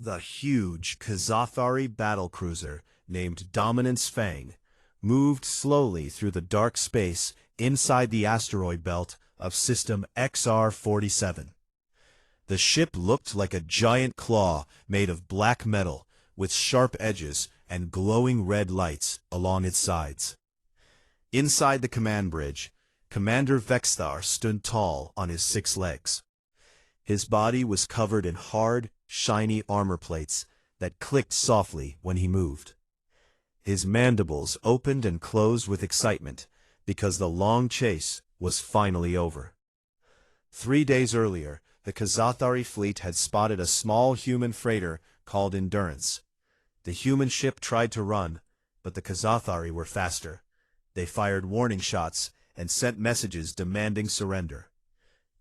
The huge Kazathari battlecruiser, named Dominance Fang, moved slowly through the dark space inside the asteroid belt of System XR-47. The ship looked like a giant claw made of black metal with sharp edges and glowing red lights along its sides. Inside the command bridge, Commander Vexthar stood tall on his 6 legs. His body was covered in hard, shiny armor plates that clicked softly when he moved. His mandibles opened and closed with excitement because the long chase was finally over. 3 days earlier, the Kazathari fleet had spotted a small human freighter called Endurance. The human ship tried to run, but the Kazathari were faster. They fired warning shots and sent messages demanding surrender.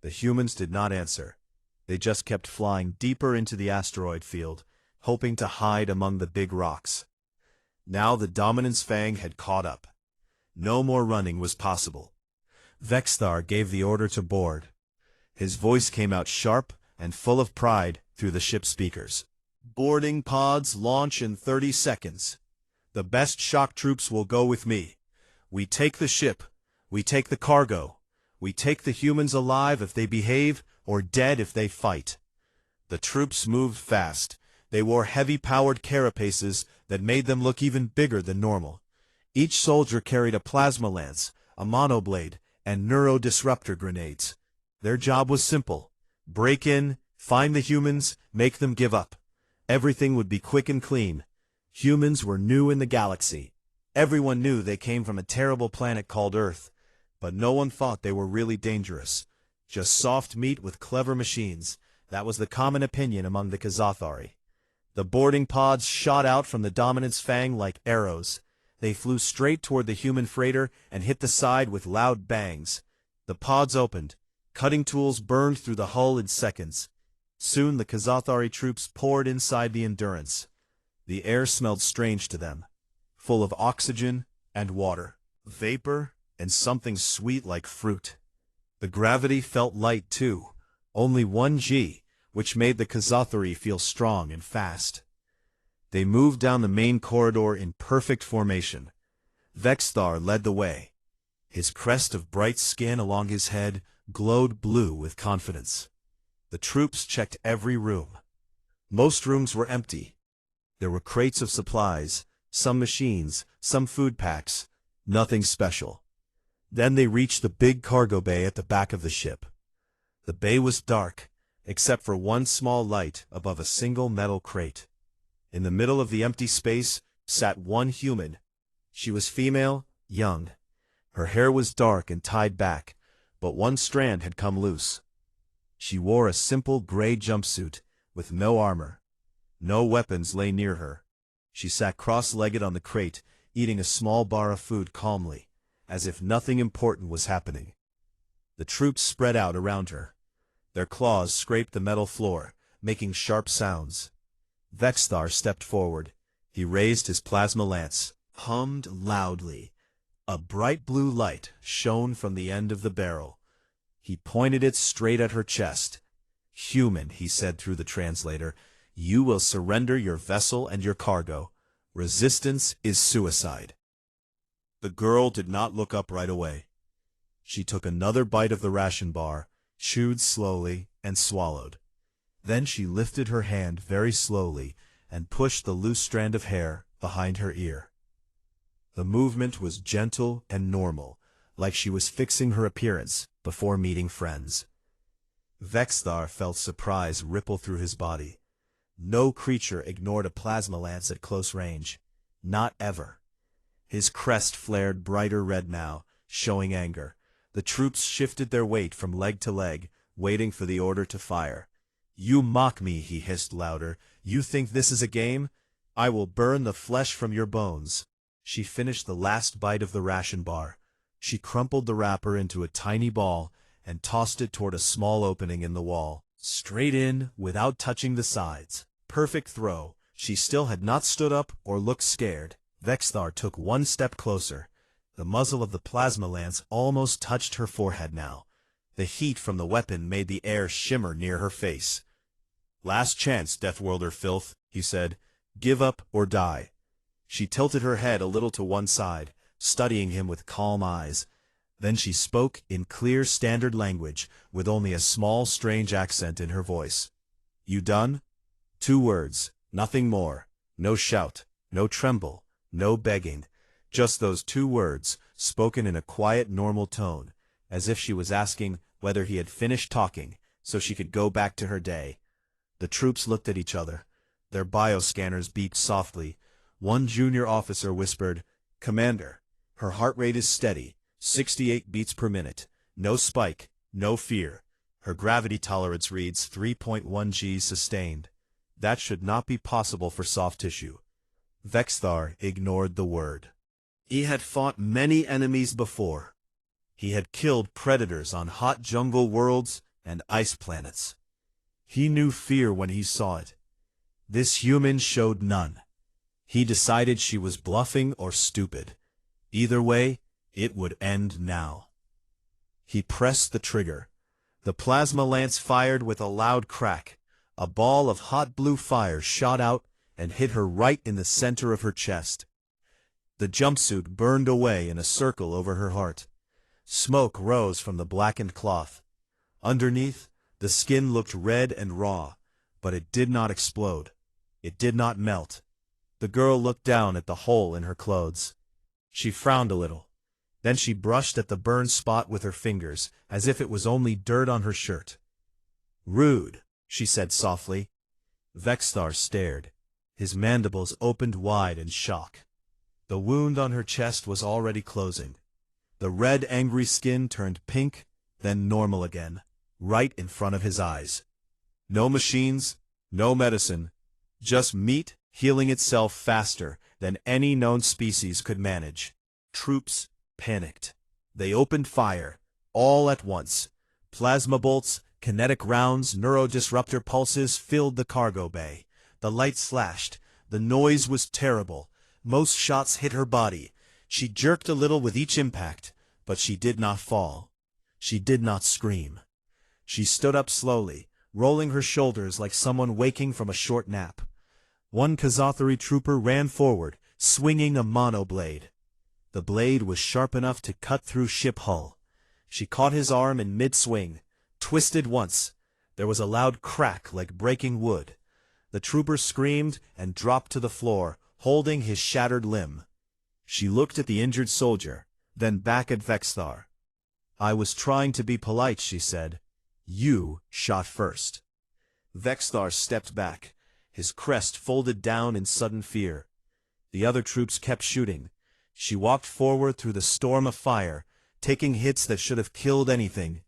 The humans did not answer. They just kept flying deeper into the asteroid field, hoping to hide among the big rocks. Now the Dominance Fang had caught up. No more running was possible. Vexthar gave the order to board. His voice came out sharp and full of pride through the ship's speakers. "Boarding pods launch in 30 seconds. The best shock troops will go with me. We take the ship. We take the cargo. We take the humans alive if they behave, or dead if they fight." The troops moved fast. They wore heavy-powered carapaces that made them look even bigger than normal. Each soldier carried a plasma lance, a monoblade, and neurodisruptor grenades. Their job was simple: break in, find the humans, make them give up. Everything would be quick and clean. Humans were new in the galaxy. Everyone knew they came from a terrible planet called Earth, but no one thought they were really dangerous. Just soft meat with clever machines. That was the common opinion among the Kazathari. The boarding pods shot out from the Dominance Fang like arrows. They flew straight toward the human freighter and hit the side with loud bangs. The pods opened. Cutting tools burned through the hull in seconds. Soon the Kazathari troops poured inside the Endurance. The air smelled strange to them, full of oxygen and water, vapor, and something sweet like fruit. The gravity felt light too, only 1 g, which made the Kazathari feel strong and fast. They moved down the main corridor in perfect formation. Vexthar led the way. His crest of bright skin along his head glowed blue with confidence. The troops checked every room. Most rooms were empty. There were crates of supplies, some machines, some food packs, nothing special. Then they reached the big cargo bay at the back of the ship. The bay was dark, except for one small light above a single metal crate. In the middle of the empty space sat one human. She was female, young. Her hair was dark and tied back, but one strand had come loose. She wore a simple gray jumpsuit with no armor. No weapons lay near her. She sat cross-legged on the crate, eating a small bar of food calmly, as if nothing important was happening. The troops spread out around her. Their claws scraped the metal floor, making sharp sounds. Vexthar stepped forward. He raised his plasma lance, hummed loudly. A bright blue light shone from the end of the barrel. He pointed it straight at her chest. "Human," he said through the translator, "you will surrender your vessel and your cargo. Resistance is suicide." The girl did not look up right away. She took another bite of the ration bar, chewed slowly, and swallowed. Then she lifted her hand very slowly and pushed the loose strand of hair behind her ear. The movement was gentle and normal, like she was fixing her appearance before meeting friends. Vexthar felt surprise ripple through his body. No creature ignored a plasma lance at close range. Not ever. His crest flared brighter red now, showing anger. The troops shifted their weight from leg to leg, waiting for the order to fire. "You mock me," he hissed louder. "You think this is a game? I will burn the flesh from your bones." She finished the last bite of the ration bar. She crumpled the wrapper into a tiny ball and tossed it toward a small opening in the wall. Straight in, without touching the sides. Perfect throw. She still had not stood up or looked scared. Vexthar took one step closer. The muzzle of the plasma lance almost touched her forehead now. The heat from the weapon made the air shimmer near her face. Last chance, Deathworlder filth, he said. Give up or die. She tilted her head a little to one side, studying him with calm eyes. Then she spoke in clear standard language, with only a small strange accent in her voice. You done? 2 words, nothing more. No shout, no tremble, no begging. Just those 2 words, spoken in a quiet normal tone, as if she was asking whether he had finished talking, so she could go back to her day. The troops looked at each other. Their bioscanners beeped softly. One junior officer whispered, Commander, her heart rate is steady, 68 beats per minute. No spike, no fear. Her gravity tolerance reads 3.1 G sustained. That should not be possible for soft tissue. Vexthar ignored the word. He had fought many enemies before. He had killed predators on hot jungle worlds and ice planets. He knew fear when he saw it. This human showed none. He decided she was bluffing or stupid. Either way, it would end now. He pressed the trigger. The plasma lance fired with a loud crack. A ball of hot blue fire shot out and hit her right in the center of her chest. The jumpsuit burned away in a circle over her heart. Smoke rose from the blackened cloth. Underneath, the skin looked red and raw, but it did not explode. It did not melt. The girl looked down at the hole in her clothes. She frowned a little. Then she brushed at the burned spot with her fingers, as if it was only dirt on her shirt. Rude, she said softly. Vexthar stared. His mandibles opened wide in shock. The wound on her chest was already closing. The red, angry skin turned pink, then normal again, right in front of his eyes. No machines, no medicine, just meat healing itself faster than any known species could manage. Troops panicked. They opened fire, all at once. Plasma bolts, kinetic rounds, neurodisruptor pulses filled the cargo bay. The lights flashed. The noise was terrible. Most shots hit her body. She jerked a little with each impact, but she did not fall. She did not scream. She stood up slowly, rolling her shoulders like someone waking from a short nap. One Kazathari trooper ran forward, swinging a mono blade. The blade was sharp enough to cut through ship hull. She caught his arm in mid-swing, twisted once. There was a loud crack like breaking wood. The trooper screamed and dropped to the floor, holding his shattered limb. She looked at the injured soldier, then back at Vexthar. I was trying to be polite, she said. You shot first. Vexthar stepped back, his crest folded down in sudden fear. The other troops kept shooting. She walked forward through the storm of fire, taking hits that should have killed anything.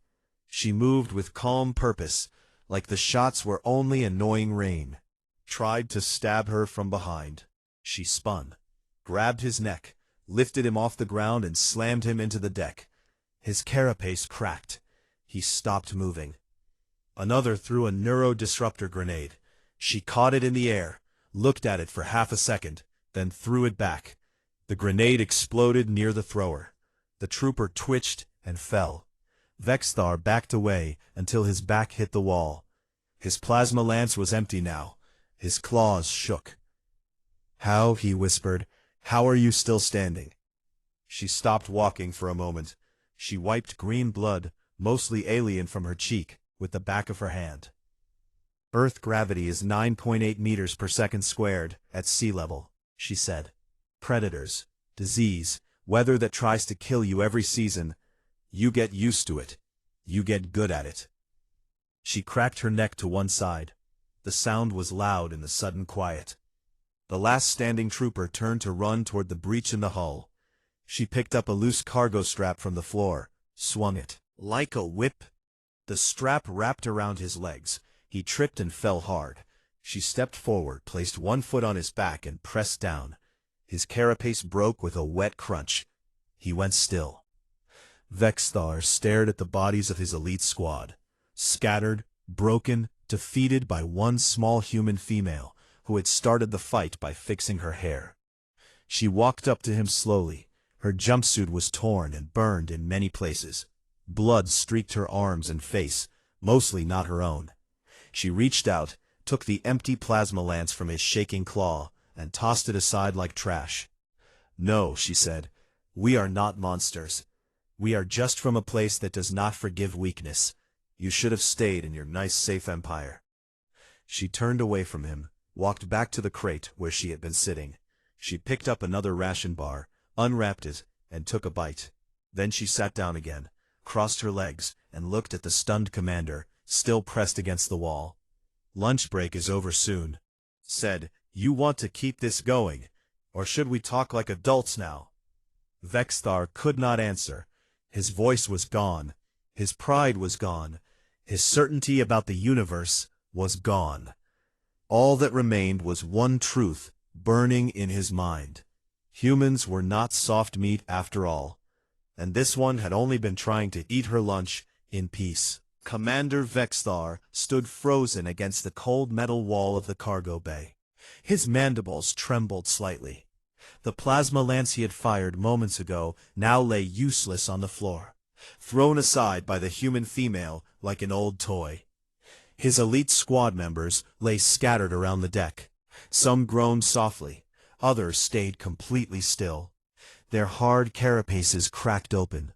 She moved with calm purpose, like the shots were only annoying rain. Tried to stab her from behind. She spun, grabbed his neck, lifted him off the ground and slammed him into the deck. His carapace cracked. He stopped moving. Another threw a neurodisruptor grenade. She caught it in the air, looked at it for half a second, then threw it back. The grenade exploded near the thrower. The trooper twitched and fell. Vexthar backed away until his back hit the wall. His plasma lance was empty now. His claws shook. How, he whispered, how are you still standing? She stopped walking for a moment. She wiped green blood, mostly alien, from her cheek with the back of her hand. Earth gravity is 9.8 meters per second squared at sea level, she said. Predators, disease, weather that tries to kill you every season. You get used to it. You get good at it. She cracked her neck to one side. The sound was loud in the sudden quiet. The last standing trooper turned to run toward the breach in the hull. She picked up a loose cargo strap from the floor, swung it. Like a whip. The strap wrapped around his legs. He tripped and fell hard. She stepped forward, placed one foot on his back and pressed down. His carapace broke with a wet crunch. He went still. Vexthar stared at the bodies of his elite squad, scattered, broken, defeated by one small human female who had started the fight by fixing her hair. She walked up to him slowly. Her jumpsuit was torn and burned in many places. Blood streaked her arms and face, mostly not her own. She reached out, took the empty plasma lance from his shaking claw, and tossed it aside like trash. "No," she said, "we are not monsters. We are just from a place that does not forgive weakness. You should have stayed in your nice safe empire." She turned away from him, walked back to the crate where she had been sitting. She picked up another ration bar, unwrapped it, and took a bite. Then she sat down again, crossed her legs, and looked at the stunned commander, still pressed against the wall. "Lunch break is over soon," said. "You want to keep this going, or should we talk like adults now?" Vexthar could not answer. His voice was gone. His pride was gone. His certainty about the universe was gone. All that remained was one truth burning in his mind. Humans were not soft meat after all, and this one had only been trying to eat her lunch in peace. Commander Vexthar stood frozen against the cold metal wall of the cargo bay. His mandibles trembled slightly. The plasma lance he had fired moments ago now lay useless on the floor, thrown aside by the human female like an old toy. His elite squad members lay scattered around the deck. Some groaned softly, others stayed completely still. Their hard carapaces cracked open.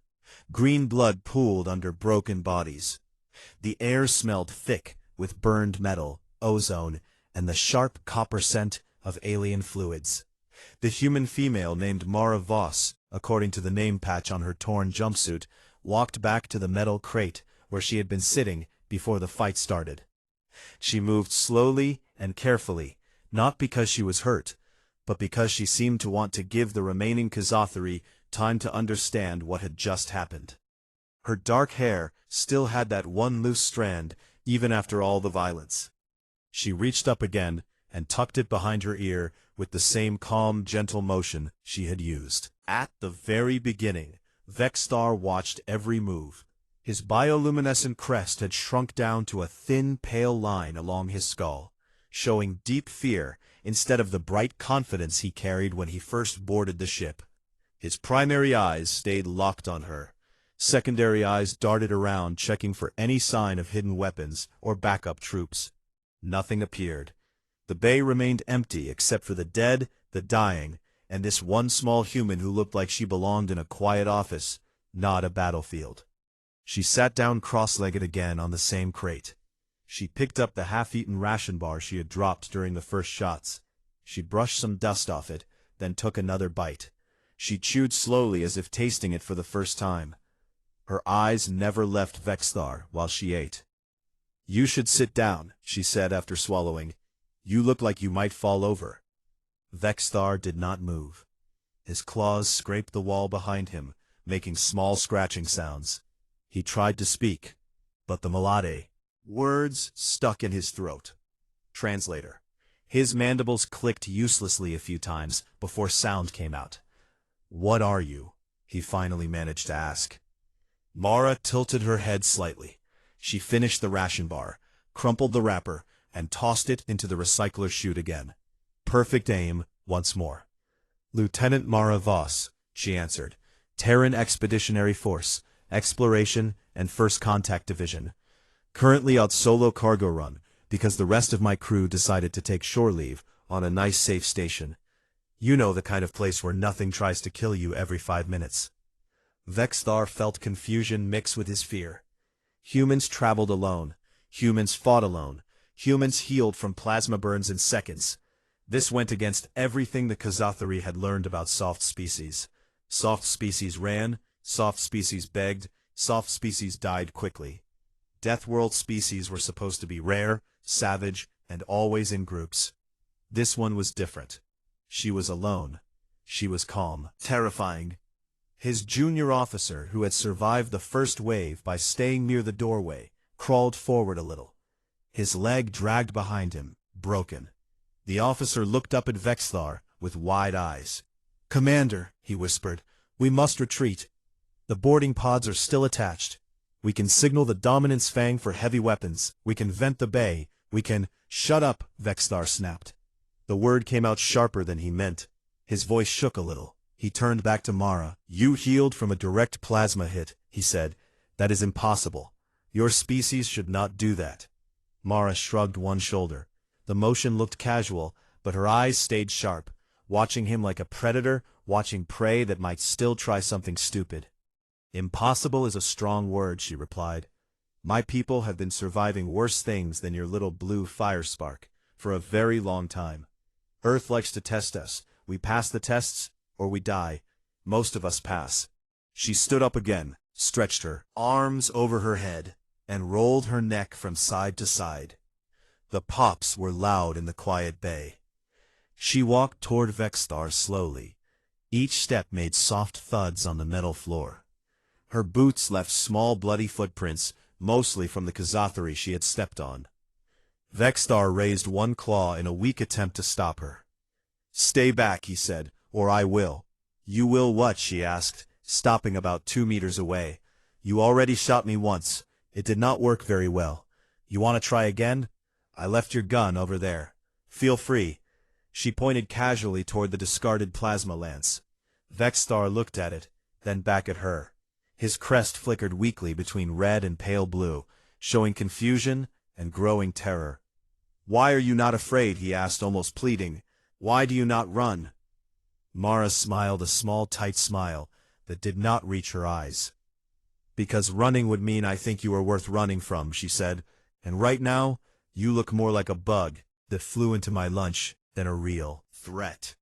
Green blood pooled under broken bodies. The air smelled thick with burned metal, ozone, and the sharp copper scent of alien fluids. The human female named Mara Voss, according to the name patch on her torn jumpsuit, walked back to the metal crate where she had been sitting before the fight started. She moved slowly and carefully, not because she was hurt, but because she seemed to want to give the remaining Kazathari time to understand what had just happened. Her dark hair still had that one loose strand, even after all the violence. She reached up again and tucked it behind her ear with the same calm, gentle motion she had used. At the very beginning, Vexthar watched every move. His bioluminescent crest had shrunk down to a thin, pale line along his skull, showing deep fear instead of the bright confidence he carried when he first boarded the ship. His primary eyes stayed locked on her. Secondary eyes darted around, checking for any sign of hidden weapons or backup troops. Nothing appeared. The bay remained empty except for the dead, the dying, and this one small human who looked like she belonged in a quiet office, not a battlefield. She sat down cross-legged again on the same crate. She picked up the half-eaten ration bar she had dropped during the first shots. She brushed some dust off it, then took another bite. She chewed slowly as if tasting it for the first time. Her eyes never left Vexthar while she ate. "You should sit down," she said after swallowing. "You look like you might fall over." Vexthar did not move. His claws scraped the wall behind him, making small scratching sounds. He tried to speak, but the melade words stuck in his throat. Translator. His mandibles clicked uselessly a few times before sound came out. "What are you?" he finally managed to ask. Mara tilted her head slightly. She finished the ration bar, crumpled the wrapper, and tossed it into the recycler chute again. Perfect aim once more. "Lieutenant Mara Voss," she answered. "Terran Expeditionary Force, Exploration and First Contact Division. Currently on solo cargo run, because the rest of my crew decided to take shore leave on a nice safe station. You know, the kind of place where nothing tries to kill you every 5 minutes. Vexthar felt confusion mix with his fear. Humans traveled alone. Humans fought alone. Humans healed from plasma burns in seconds. This went against everything the Kazathari had learned about soft species. Soft species ran, soft species begged, soft species died quickly. Deathworld species were supposed to be rare, savage, and always in groups. This one was different. She was alone. She was calm. Terrifying. His junior officer, who had survived the first wave by staying near the doorway, crawled forward a little. His leg dragged behind him, broken. The officer looked up at Vexthar with wide eyes. "Commander," he whispered, "we must retreat. The boarding pods are still attached. We can signal the Dominance Fang for heavy weapons. We can vent the bay. We can—" "Shut up," Vexthar snapped. The word came out sharper than he meant. His voice shook a little. He turned back to Mara. "You healed from a direct plasma hit," he said. "That is impossible. Your species should not do that." Mara shrugged one shoulder. The motion looked casual, but her eyes stayed sharp, watching him like a predator watching prey that might still try something stupid. "Impossible is a strong word," she replied. "My people have been surviving worse things than your little blue fire spark for a very long time. Earth likes to test us. We pass the tests, or we die. Most of us pass." She stood up again, stretched her arms over her head, and rolled her neck from side to side. The pops were loud in the quiet bay. She walked toward Vexstar slowly. Each step made soft thuds on the metal floor. Her boots left small bloody footprints, mostly from the Kazathari she had stepped on. Vexstar raised one claw in a weak attempt to stop her. "Stay back," he said, "or I will." "You will what?" she asked, stopping about 2 meters away. "You already shot me once. It did not work very well. You want to try again? I left your gun over there. Feel free." She pointed casually toward the discarded plasma lance. Vexstar looked at it, then back at her. His crest flickered weakly between red and pale blue, showing confusion and growing terror. "Why are you not afraid?" he asked, almost pleading. "Why do you not run?" Mara smiled a small tight smile that did not reach her eyes. "Because running would mean I think you are worth running from," she said, "and right now, you look more like a bug that flew into my lunch than a real threat."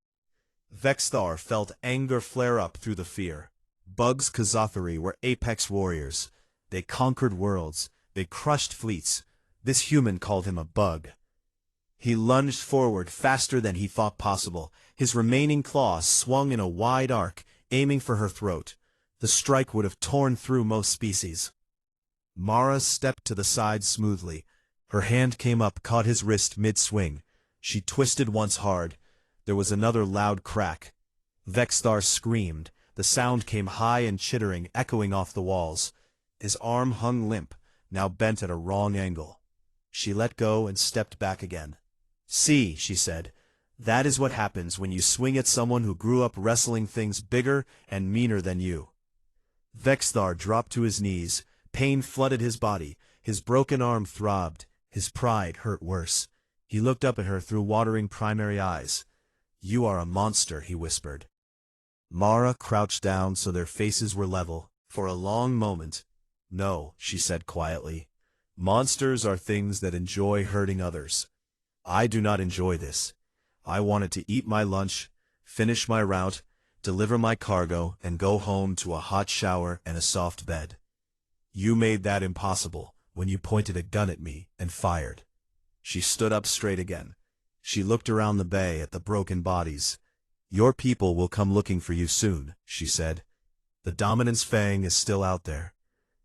Vexstar felt anger flare up through the fear. Bugs Kazathari were apex warriors. They conquered worlds. They crushed fleets. This human called him a bug. He lunged forward faster than he thought possible. His remaining claws swung in a wide arc, aiming for her throat. The strike would have torn through most species. Mara stepped to the side smoothly. Her hand came up, caught his wrist mid-swing. She twisted once hard. There was another loud crack. Vexstar screamed. The sound came high and chittering, echoing off the walls. His arm hung limp, now bent at a wrong angle. She let go and stepped back again. "See," she said, "that is what happens when you swing at someone who grew up wrestling things bigger and meaner than you." Vexstar dropped to his knees. Pain flooded his body. His broken arm throbbed. His pride hurt worse. He looked up at her through watering primary eyes. "You are a monster," he whispered. Mara crouched down so their faces were level. For a long moment, "No," she said quietly. "Monsters are things that enjoy hurting others. I do not enjoy this. I wanted to eat my lunch, finish my route, deliver my cargo, and go home to a hot shower and a soft bed. You made that impossible when you pointed a gun at me and fired." She stood up straight again. She looked around the bay at the broken bodies. "Your people will come looking for you soon," she said. "The Dominance Fang is still out there.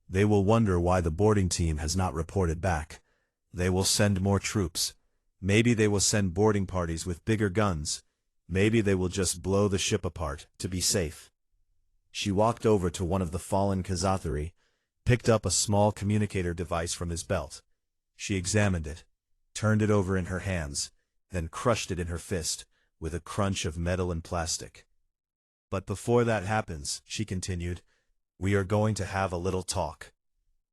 They will wonder why the boarding team has not reported back. They will send more troops. Maybe they will send boarding parties with bigger guns. Maybe they will just blow the ship apart to be safe." She walked over to one of the fallen Kazathari, picked up a small communicator device from his belt. She examined it, turned it over in her hands, then crushed it in her fist, with a crunch of metal and plastic. "But before that happens," she continued, "we are going to have a little talk.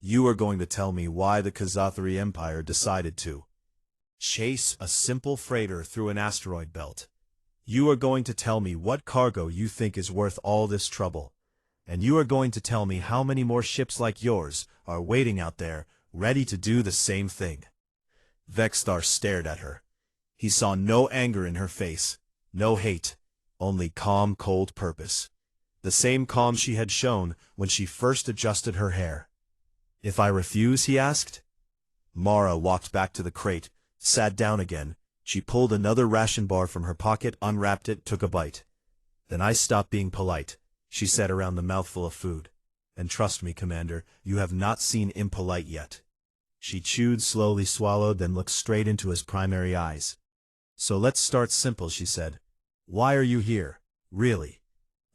You are going to tell me why the Kazathari Empire decided to chase a simple freighter through an asteroid belt. You are going to tell me what cargo you think is worth all this trouble. And you are going to tell me how many more ships like yours are waiting out there, ready to do the same thing." Vexstar stared at her. He saw no anger in her face, no hate, only calm, cold purpose. The same calm she had shown when she first adjusted her hair. "If I refuse?" he asked. Mara walked back to the crate, sat down again. She pulled another ration bar from her pocket, unwrapped it, took a bite. "Then I stop being polite," she said around the mouthful of food. "And trust me, Commander, you have not seen impolite yet." She chewed, slowly swallowed, then looked straight into his primary eyes. "So let's start simple," she said. "Why are you here, really?"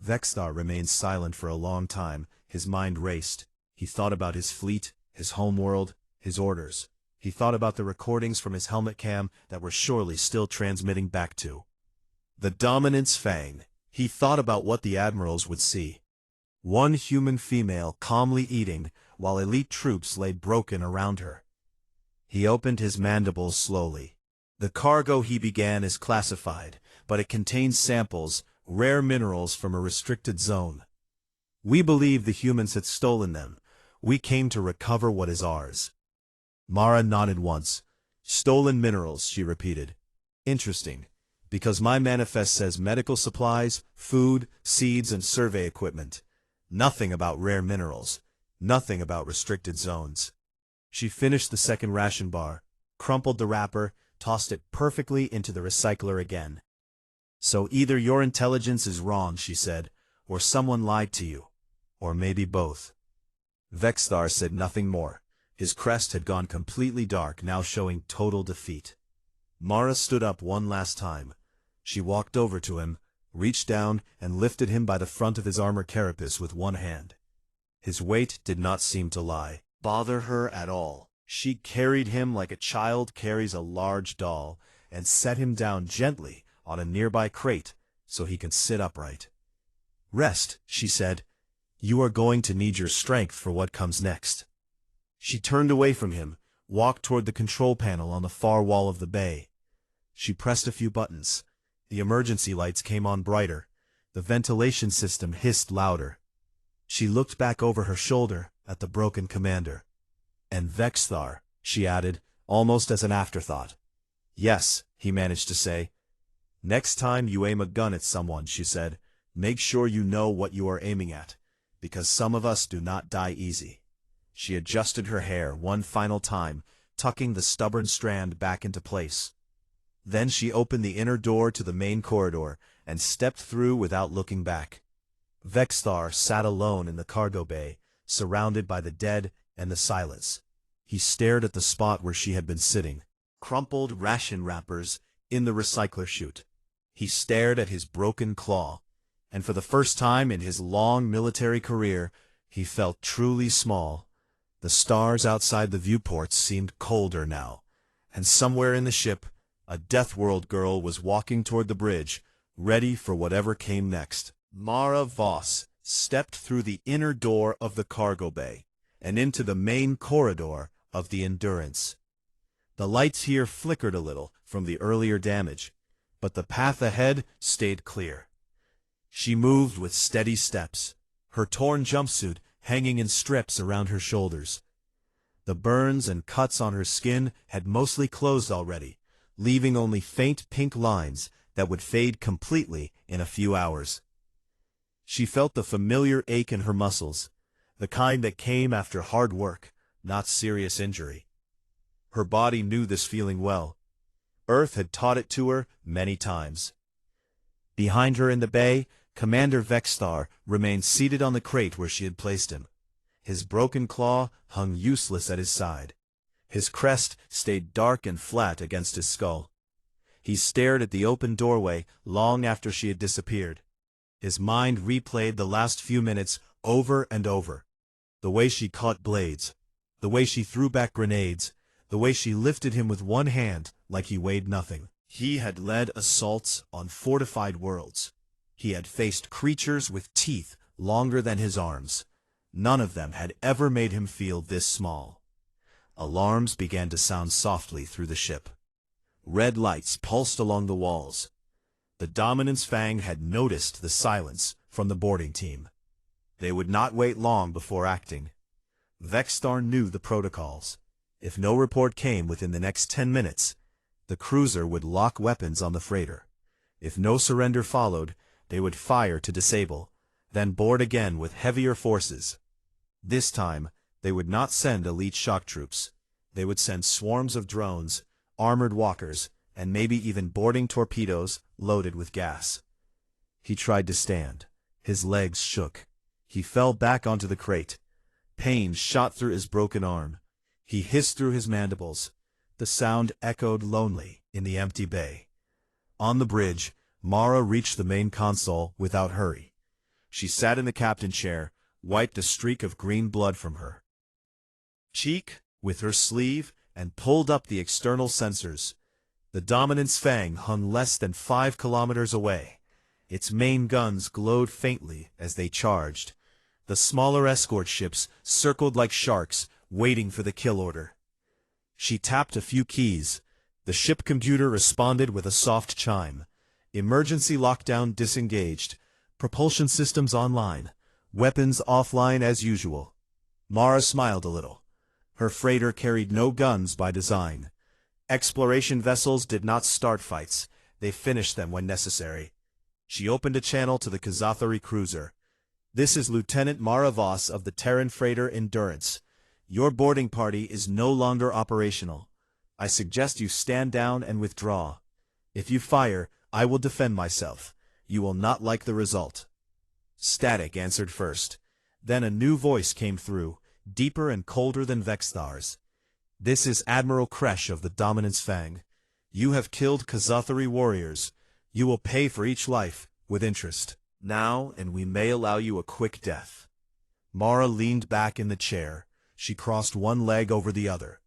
Vexstar remained silent for a long time. His mind raced. He thought about his fleet, his homeworld, his orders. He thought about the recordings from his helmet cam that were surely still transmitting back to the Dominance Fang. He thought about what the admirals would see. One human female calmly eating, while elite troops lay broken around her. He opened his mandibles slowly. The cargo he began is classified, but it contains samples, rare minerals from a restricted zone. We believe the humans had stolen them. We came to recover what is ours. Mara nodded once. Stolen minerals, she repeated. Interesting, because my manifest says medical supplies, food, seeds, and survey equipment. Nothing about rare minerals. Nothing about restricted zones. She finished the second ration bar, crumpled the wrapper, tossed it perfectly into the recycler again. So either your intelligence is wrong, she said, or someone lied to you. Or maybe both. Vexthar said nothing more. His crest had gone completely dark, now showing total defeat. Mara stood up one last time. She walked over to him, reached down, and lifted him by the front of his armor carapace with one hand. His weight did not seem to bother her at all. She carried him like a child carries a large doll, and set him down gently on a nearby crate so he could sit upright. Rest, she said. You are going to need your strength for what comes next. She turned away from him, walked toward the control panel on the far wall of the bay. She pressed a few buttons. The emergency lights came on brighter. The ventilation system hissed louder. She looked back over her shoulder at the broken commander. And Vexthar, she added, almost as an afterthought. Yes, he managed to say. Next time you aim a gun at someone, she said, make sure you know what you are aiming at, because some of us do not die easy. She adjusted her hair one final time, tucking the stubborn strand back into place. Then she opened the inner door to the main corridor and stepped through without looking back. Vexthar sat alone in the cargo bay, surrounded by the dead and the silence. He stared at the spot where she had been sitting, crumpled ration wrappers in the recycler chute. He stared at his broken claw, and for the first time in his long military career, he felt truly small. The stars outside the viewports seemed colder now, and somewhere in the ship, a Deathworld girl was walking toward the bridge, ready for whatever came next. Mara Voss stepped through the inner door of the cargo bay and into the main corridor of the Endurance. The lights here flickered a little from the earlier damage, but the path ahead stayed clear. She moved with steady steps, her torn jumpsuit hanging in strips around her shoulders. The burns and cuts on her skin had mostly closed already, leaving only faint pink lines that would fade completely in a few hours. She felt the familiar ache in her muscles, the kind that came after hard work, not serious injury. Her body knew this feeling well. Earth had taught it to her many times. Behind her in the bay, Commander Vexthar remained seated on the crate where she had placed him. His broken claw hung useless at his side. His crest stayed dark and flat against his skull. He stared at the open doorway long after she had disappeared. His mind replayed the last few minutes over and over. The way she caught blades, the way she threw back grenades, the way she lifted him with one hand like he weighed nothing. He had led assaults on fortified worlds. He had faced creatures with teeth longer than his arms. None of them had ever made him feel this small. Alarms began to sound softly through the ship. Red lights pulsed along the walls. The Dominance Fang had noticed the silence from the boarding team. They would not wait long before acting. Vexthar knew the protocols. If no report came within the next 10 minutes, the cruiser would lock weapons on the freighter. If no surrender followed, they would fire to disable, then board again with heavier forces. This time, they would not send elite shock troops. They would send swarms of drones, armored walkers, and maybe even boarding torpedoes loaded with gas. He tried to stand. His legs shook. He fell back onto the crate. Pain shot through his broken arm. He hissed through his mandibles. The sound echoed lonely in the empty bay. On the bridge, Mara reached the main console without hurry. She sat in the captain chair, wiped a streak of green blood from her cheek with her sleeve, and pulled up the external sensors. The Dominance Fang hung less than 5 kilometers away. Its main guns glowed faintly as they charged. The smaller escort ships circled like sharks, waiting for the kill order. She tapped a few keys. The ship computer responded with a soft chime. Emergency lockdown disengaged. Propulsion systems online. Weapons offline as usual. Mara smiled a little. Her freighter carried no guns by design. Exploration vessels did not start fights. They finished them when necessary. She opened a channel to the Kazathari cruiser. "This is Lieutenant Mara Voss of the Terran freighter Endurance. Your boarding party is no longer operational. I suggest you stand down and withdraw. If you fire, I will defend myself. You will not like the result." Static answered first. Then a new voice came through, deeper and colder than Vexthar's. "This is Admiral Kresh of the Dominance Fang. You have killed Kazathari warriors. You will pay for each life, with interest. Now, and we may allow you a quick death." Mara leaned back in the chair. She crossed one leg over the other.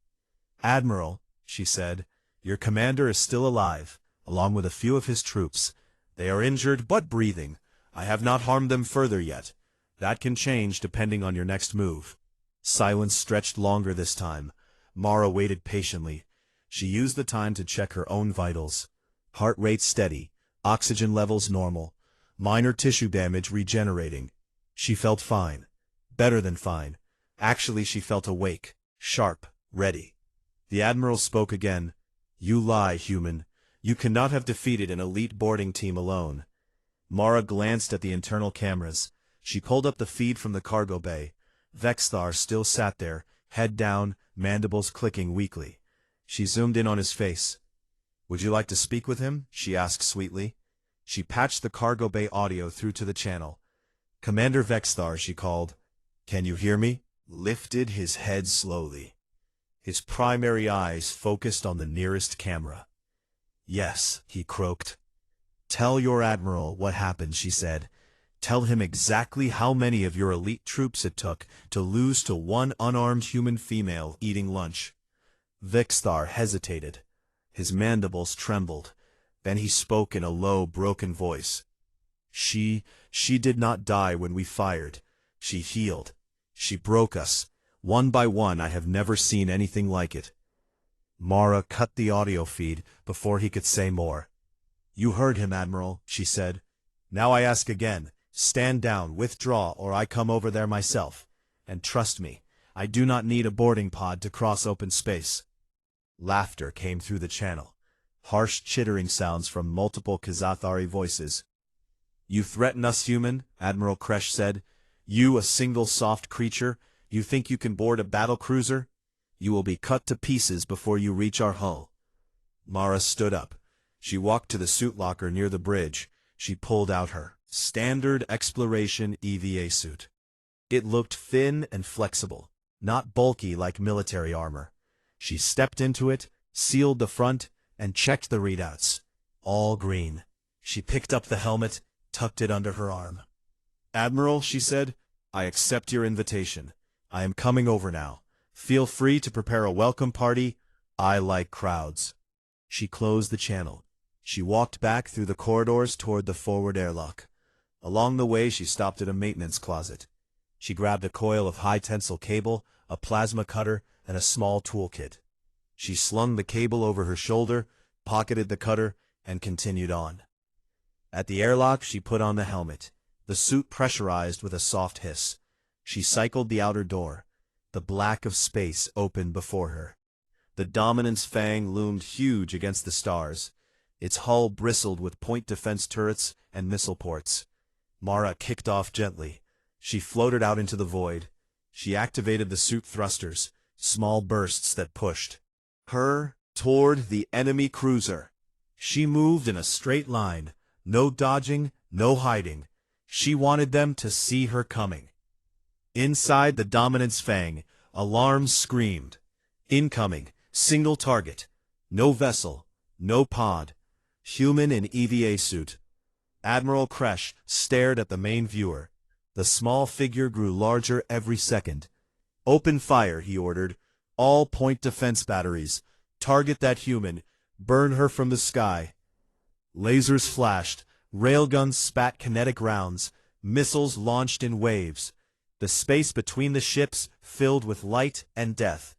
"Admiral," she said, "your commander is still alive, along with a few of his troops. They are injured but breathing. I have not harmed them further yet. That can change depending on your next move." Silence stretched longer this time. Mara waited patiently. She used the time to check her own vitals. Heart rate steady, oxygen levels normal, minor tissue damage regenerating. She felt fine. Better than fine. Actually, she felt awake, sharp, ready. The Admiral spoke again. "You lie, human. You cannot have defeated an elite boarding team alone." Mara glanced at the internal cameras. She pulled up the feed from the cargo bay. Vexthar still sat there, head down, mandibles clicking weakly. She zoomed in on his face. "Would you like to speak with him?" she asked sweetly. She patched the cargo bay audio through to the channel. "Commander Vexthar," she called. "Can you hear me?" Lifted his head slowly. His primary eyes focused on the nearest camera. "Yes," he croaked. "Tell your admiral what happened," she said. "Tell him exactly how many of your elite troops it took to lose to one unarmed human female eating lunch." Vexthar hesitated. His mandibles trembled. Then he spoke in a low, broken voice. She did not die when we fired. She healed. She broke us. One by one, I have never seen anything like it." Mara cut the audio feed before he could say more. "You heard him, Admiral," she said. "Now I ask again, stand down, withdraw, or I come over there myself. And trust me, I do not need a boarding pod to cross open space." Laughter came through the channel. Harsh chittering sounds from multiple Kazathari voices. "You threaten us, human," Admiral Kresh said. "You, a single soft creature, you think you can board a battle cruiser? You will be cut to pieces before you reach our hull." Mara stood up. She walked to the suit locker near the bridge. She pulled out her standard exploration EVA suit. It looked thin and flexible, not bulky like military armor. She stepped into it, sealed the front, and checked the readouts. All green. She picked up the helmet, tucked it under her arm. "Admiral," she said, "I accept your invitation. I am coming over now. Feel free to prepare a welcome party. I like crowds." She closed the channel. She walked back through the corridors toward the forward airlock. Along the way, she stopped at a maintenance closet. She grabbed a coil of high-tensile cable, a plasma cutter, and a small toolkit. She slung the cable over her shoulder, pocketed the cutter, and continued on. At the airlock, she put on the helmet. The suit pressurized with a soft hiss. She cycled the outer door. The black of space opened before her. The Dominance Fang loomed huge against the stars. Its hull bristled with point defense turrets and missile ports. Mara kicked off gently. She floated out into the void. She activated the suit thrusters, small bursts that pushed her toward the enemy cruiser. She moved in a straight line, no dodging, no hiding. She wanted them to see her coming. Inside the Dominance Fang, alarms screamed. "Incoming, single target. No vessel, no pod. Human in EVA suit." Admiral Kresh stared at the main viewer. The small figure grew larger every second. "Open fire," he ordered. "All point defense batteries. Target that human. Burn her from the sky." Lasers flashed. Railguns spat kinetic rounds. Missiles launched in waves. The space between the ships filled with light and death.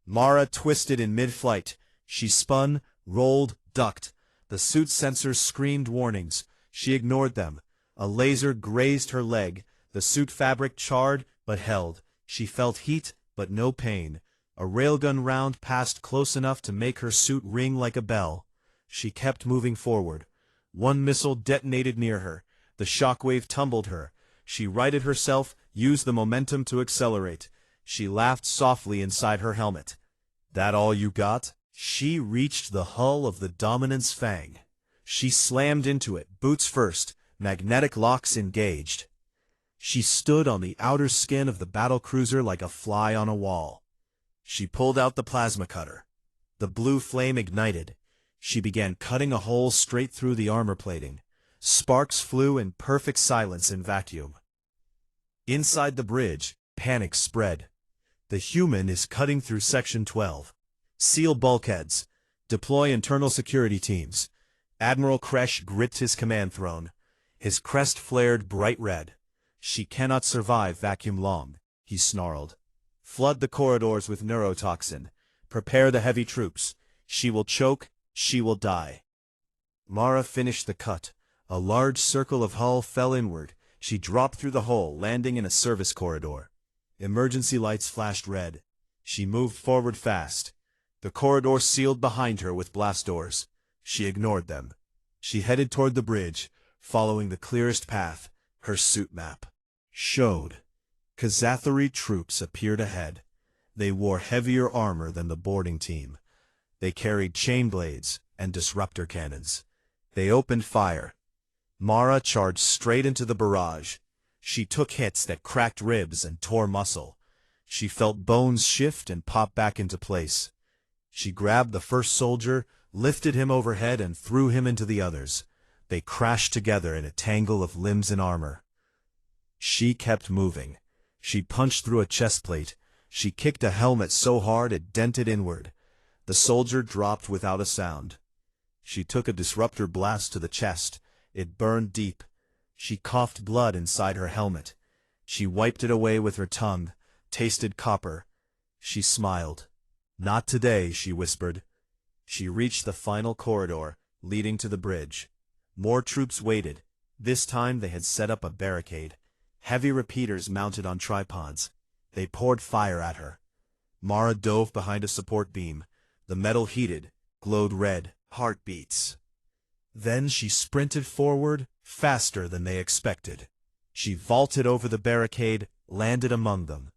Mara twisted in mid-flight. She spun, rolled, ducked. The suit's sensors screamed warnings. She ignored them. A laser grazed her leg. The suit fabric charred, but held. She felt heat, but no pain. A railgun round passed close enough to make her suit ring like a bell. She kept moving forward. One missile detonated near her. The shockwave tumbled her. She righted herself, used the momentum to accelerate. She laughed softly inside her helmet. That all you got? She reached the hull of the Dominance Fang. She slammed into it, boots first, magnetic locks engaged. She stood on the outer skin of the battlecruiser like a fly on a wall. She pulled out the plasma cutter. The blue flame ignited. She began cutting a hole straight through the armor plating. Sparks flew in perfect silence in vacuum. Inside the bridge, panic spread. The human is cutting through Section 12. Seal bulkheads. Deploy internal security teams. Admiral Kresh gripped his command throne. His crest flared bright red. She cannot survive vacuum long, he snarled. Flood the corridors with neurotoxin. Prepare the heavy troops. She will choke, she will die. Mara finished the cut. A large circle of hull fell inward. She dropped through the hole, landing in a service corridor. Emergency lights flashed red. She moved forward fast. The corridor sealed behind her with blast doors. She ignored them. She headed toward the bridge, following the clearest path. Her suit map showed. Kazathari troops appeared ahead. They wore heavier armor than the boarding team. They carried chain blades and disruptor cannons. They opened fire. Mara charged straight into the barrage. She took hits that cracked ribs and tore muscle. She felt bones shift and pop back into place. She grabbed the first soldier, lifted him overhead, and threw him into the others. They crashed together in a tangle of limbs and armor. She kept moving. She punched through a chest plate. She kicked a helmet so hard it dented inward. The soldier dropped without a sound. She took a disruptor blast to the chest. It burned deep. She coughed blood inside her helmet. She wiped it away with her tongue, tasted copper. She smiled. Not today, she whispered. She reached the final corridor, leading to the bridge. More troops waited. This time they had set up a barricade. Heavy repeaters mounted on tripods. They poured fire at her. Mara dove behind a support beam. The metal heated, glowed red, heartbeats. Then she sprinted forward, faster than they expected. She vaulted over the barricade, landed among them.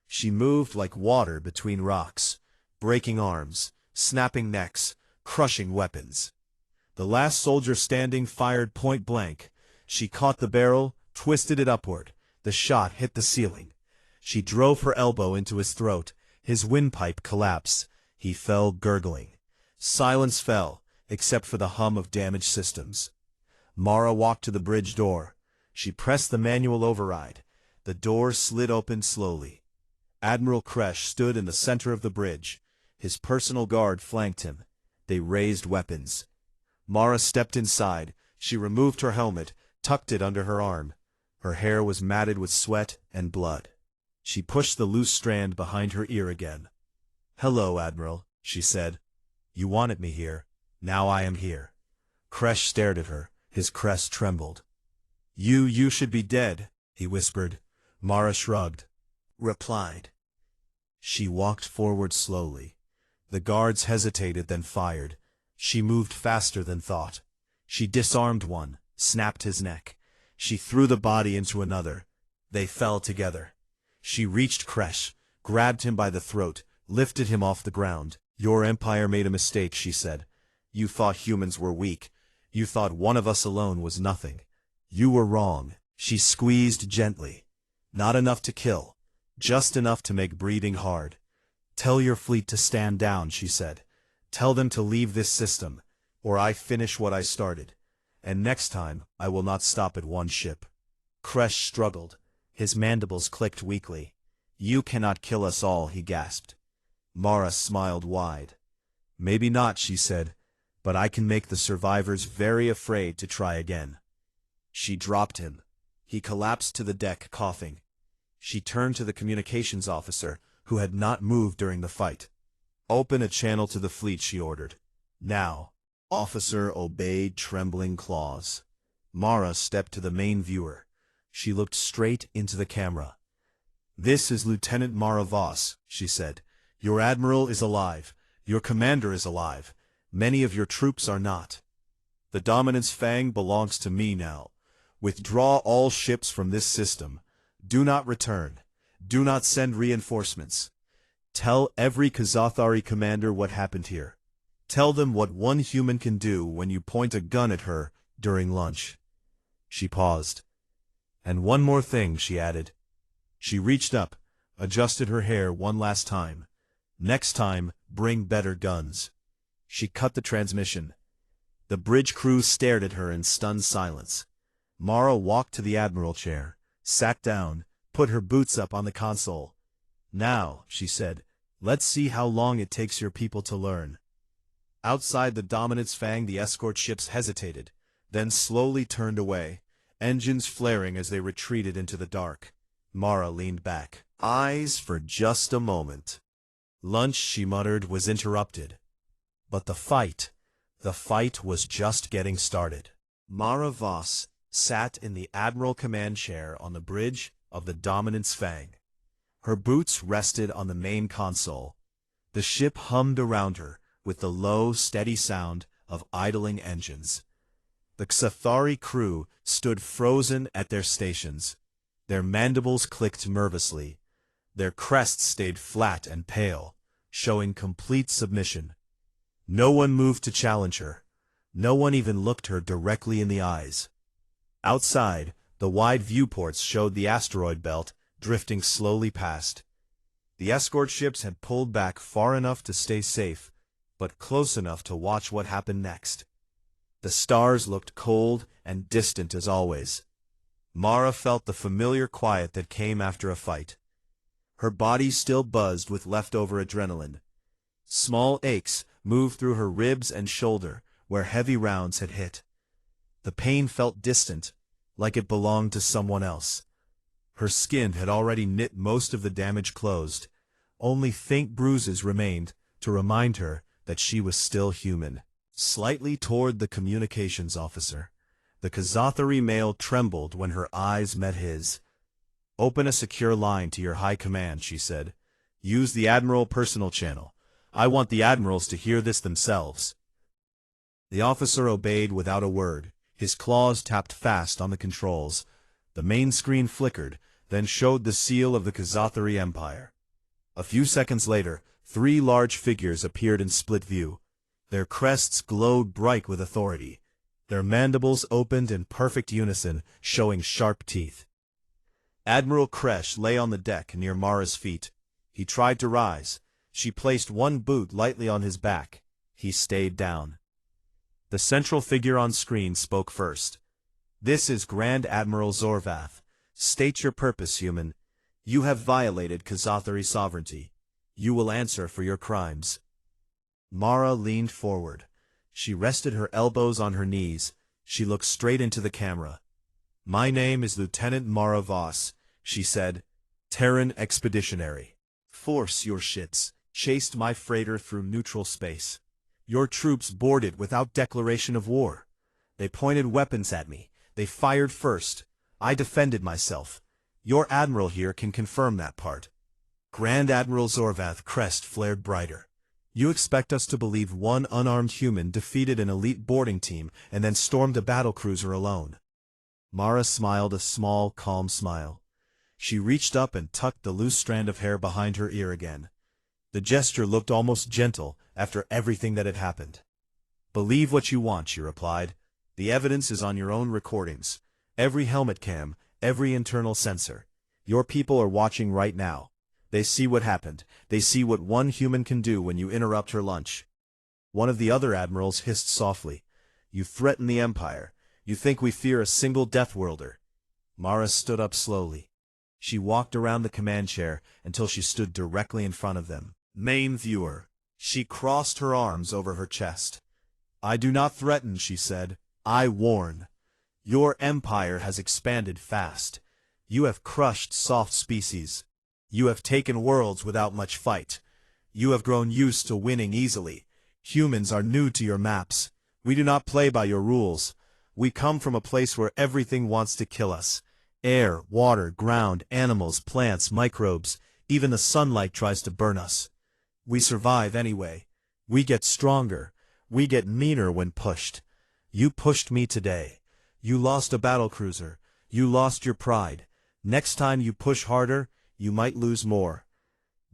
She moved like water between rocks, breaking arms, snapping necks, crushing weapons. The last soldier standing fired point blank. She caught the barrel, twisted it upward. The shot hit the ceiling. She drove her elbow into his throat. His windpipe collapsed. He fell gurgling. Silence fell, except for the hum of damaged systems. Mara walked to the bridge door. She pressed the manual override. The door slid open slowly. Admiral Kresh stood in the center of the bridge. His personal guard flanked him. They raised weapons. Mara stepped inside. She removed her helmet, tucked it under her arm. Her hair was matted with sweat and blood. She pushed the loose strand behind her ear again. "Hello, Admiral," she said. "You wanted me here. Now I am here." Kresh stared at her. His crest trembled. You should be dead," he whispered. Mara shrugged. Replied. She walked forward slowly. The guards hesitated, then fired. She moved faster than thought. She disarmed one, snapped his neck. She threw the body into another. They fell together. She reached Kresh, grabbed him by the throat, lifted him off the ground. "Your empire made a mistake," she said. "You thought humans were weak. You thought one of us alone was nothing. You were wrong." She squeezed gently. "Not enough to kill. Just enough to make breathing hard. Tell your fleet to stand down," she said. "Tell them to leave this system, or I finish what I started. And next time, I will not stop at one ship." Kresh struggled. His mandibles clicked weakly. "You cannot kill us all," he gasped. Mara smiled wide. "Maybe not," she said, "but I can make the survivors very afraid to try again." She dropped him. He collapsed to the deck, coughing. She turned to the communications officer, who had not moved during the fight. "Open a channel to the fleet," she ordered. "Now." Officer obeyed trembling claws. Mara stepped to the main viewer. She looked straight into the camera. "This is Lieutenant Mara Voss," she said. "Your admiral is alive. Your commander is alive. Many of your troops are not. The Dominance Fang belongs to me now. Withdraw all ships from this system. Do not return. Do not send reinforcements. Tell every Kazathari commander what happened here. Tell them what one human can do when you point a gun at her during lunch." She paused. "And one more thing," she added. She reached up, adjusted her hair one last time. "Next time, bring better guns." She cut the transmission. The bridge crew stared at her in stunned silence. Mara walked to the admiral chair, sat down, put her boots up on the console. "Now," she said, "let's see how long it takes your people to learn." Outside the Dominance Fang, the escort ships hesitated, then slowly turned away, engines flaring as they retreated into the dark. Mara leaned back, eyes for just a moment. Lunch, she muttered, was interrupted. But the fight was just getting started. Mara Voss sat in the Admiral Command Chair on the bridge of the Dominance Fang. Her boots rested on the main console. The ship hummed around her with the low, steady sound of idling engines. The Xathari crew stood frozen at their stations. Their mandibles clicked nervously. Their crests stayed flat and pale, showing complete submission. No one moved to challenge her. No one even looked her directly in the eyes. Outside, the wide viewports showed the asteroid belt drifting slowly past. The escort ships had pulled back far enough to stay safe, but close enough to watch what happened next. The stars looked cold and distant as always. Mara felt the familiar quiet that came after a fight. Her body still buzzed with leftover adrenaline. Small aches moved through her ribs and shoulder where heavy rounds had hit. The pain felt distant, like it belonged to someone else. Her skin had already knit most of the damage closed. Only faint bruises remained to remind her that she was still human. Slightly toward the communications officer, the Kazathari male trembled when her eyes met his. "Open a secure line to your high command," she said. "Use the Admiral personal channel. I want the admirals to hear this themselves." The officer obeyed without a word. His claws tapped fast on the controls. The main screen flickered, then showed the seal of the Kazathari Empire. A few seconds later, 3 large figures appeared in split view. Their crests glowed bright with authority. Their mandibles opened in perfect unison, showing sharp teeth. Admiral Kresh lay on the deck near Mara's feet. He tried to rise. She placed one boot lightly on his back. He stayed down. The central figure on screen spoke first. "This is Grand Admiral Zorvath. State your purpose, human. You have violated Kazathari sovereignty. You will answer for your crimes." Mara leaned forward. She rested her elbows on her knees. She looked straight into the camera. "My name is Lieutenant Mara Voss," she said. "Terran Expeditionary. Force your ships chased my freighter through neutral space. Your troops boarded without declaration of war. They pointed weapons at me. They fired first. I defended myself. Your admiral here can confirm that part." Grand Admiral Zorvath's crest flared brighter. "You expect us to believe one unarmed human defeated an elite boarding team and then stormed a battlecruiser alone?" Mara smiled a small, calm smile. She reached up and tucked the loose strand of hair behind her ear again. The gesture looked almost gentle after everything that had happened. "Believe what you want," she replied. "The evidence is on your own recordings. Every helmet cam, every internal sensor. Your people are watching right now. They see what happened. They see what one human can do when you interrupt her lunch." One of the other admirals hissed softly. "You threaten the Empire. You think we fear a single Deathworlder." Mara stood up slowly. She walked around the command chair until she stood directly in front of them. "Main viewer." She crossed her arms over her chest. "I do not threaten," she said. "I warn. Your empire has expanded fast. You have crushed soft species. You have taken worlds without much fight. You have grown used to winning easily. Humans are new to your maps. We do not play by your rules. We come from a place where everything wants to kill us. Air, water, ground, animals, plants, microbes, even the sunlight tries to burn us. We survive anyway. We get stronger. We get meaner when pushed. You pushed me today. You lost a battlecruiser. You lost your pride. Next time you push harder, you might lose more.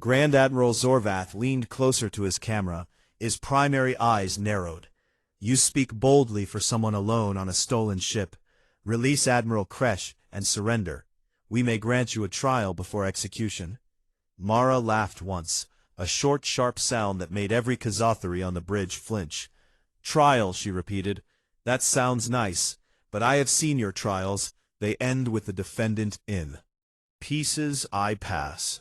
Grand Admiral Zorvath leaned closer to his camera, his primary eyes narrowed. You speak boldly for someone alone on a stolen ship. Release Admiral Kresh and surrender. We may grant you a trial before execution. Mara laughed once, a short, sharp sound that made every Kazathari on the bridge flinch. Trial, she repeated. That sounds nice, but I have seen your trials. They end with the defendant in pieces. I pass.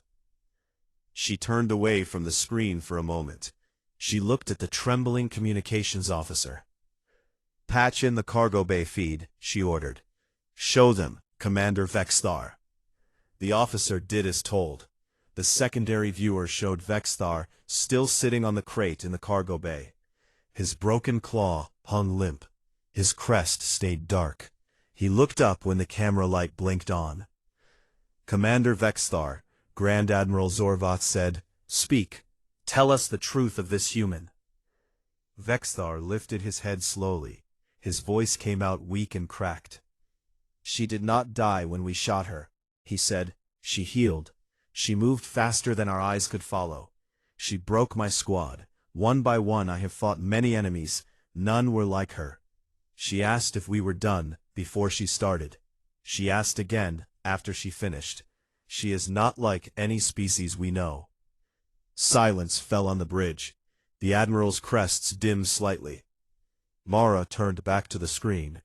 She turned away from the screen for a moment. She looked at the trembling communications officer. Patch in the cargo bay feed, she ordered. Show them, Commander Vexthar. The officer did as told. The secondary viewer showed Vexthar still sitting on the crate in the cargo bay. His broken claw hung limp. His crest stayed dark. He looked up when the camera light blinked on. Commander Vexthar, Grand Admiral Zorvath said, Speak. Tell us the truth of this human. Vexthar lifted his head slowly. His voice came out weak and cracked. She did not die when we shot her, he said. She healed. She moved faster than our eyes could follow. She broke my squad. One by one I have fought many enemies. None were like her. She asked if we were done before she started. She asked again after she finished. She is not like any species we know. Silence fell on the bridge. The Admiral's crests dimmed slightly. Mara turned back to the screen.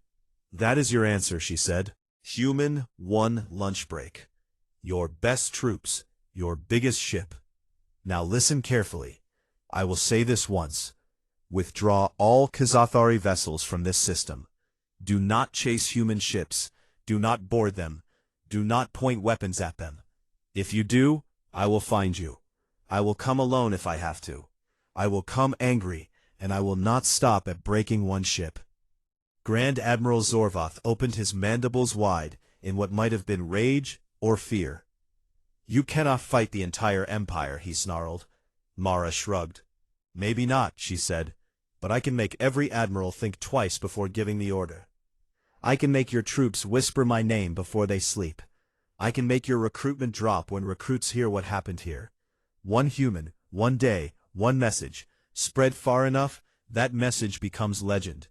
That is your answer, she said. Human, 1 lunch break. Your best troops, your biggest ship. Now listen carefully. I will say this once. Withdraw all Kazathari vessels from this system. Do not chase human ships. Do not board them. Do not point weapons at them. If you do, I will find you. I will come alone if I have to. I will come angry, and I will not stop at breaking one ship. Grand Admiral Zorvath opened his mandibles wide in what might have been rage or fear. You cannot fight the entire empire, he snarled. Mara shrugged. Maybe not, she said, but I can make every admiral think twice before giving the order. I can make your troops whisper my name before they sleep. I can make your recruitment drop when recruits hear what happened here. One human, one day, one message. Spread far enough, that message becomes legend.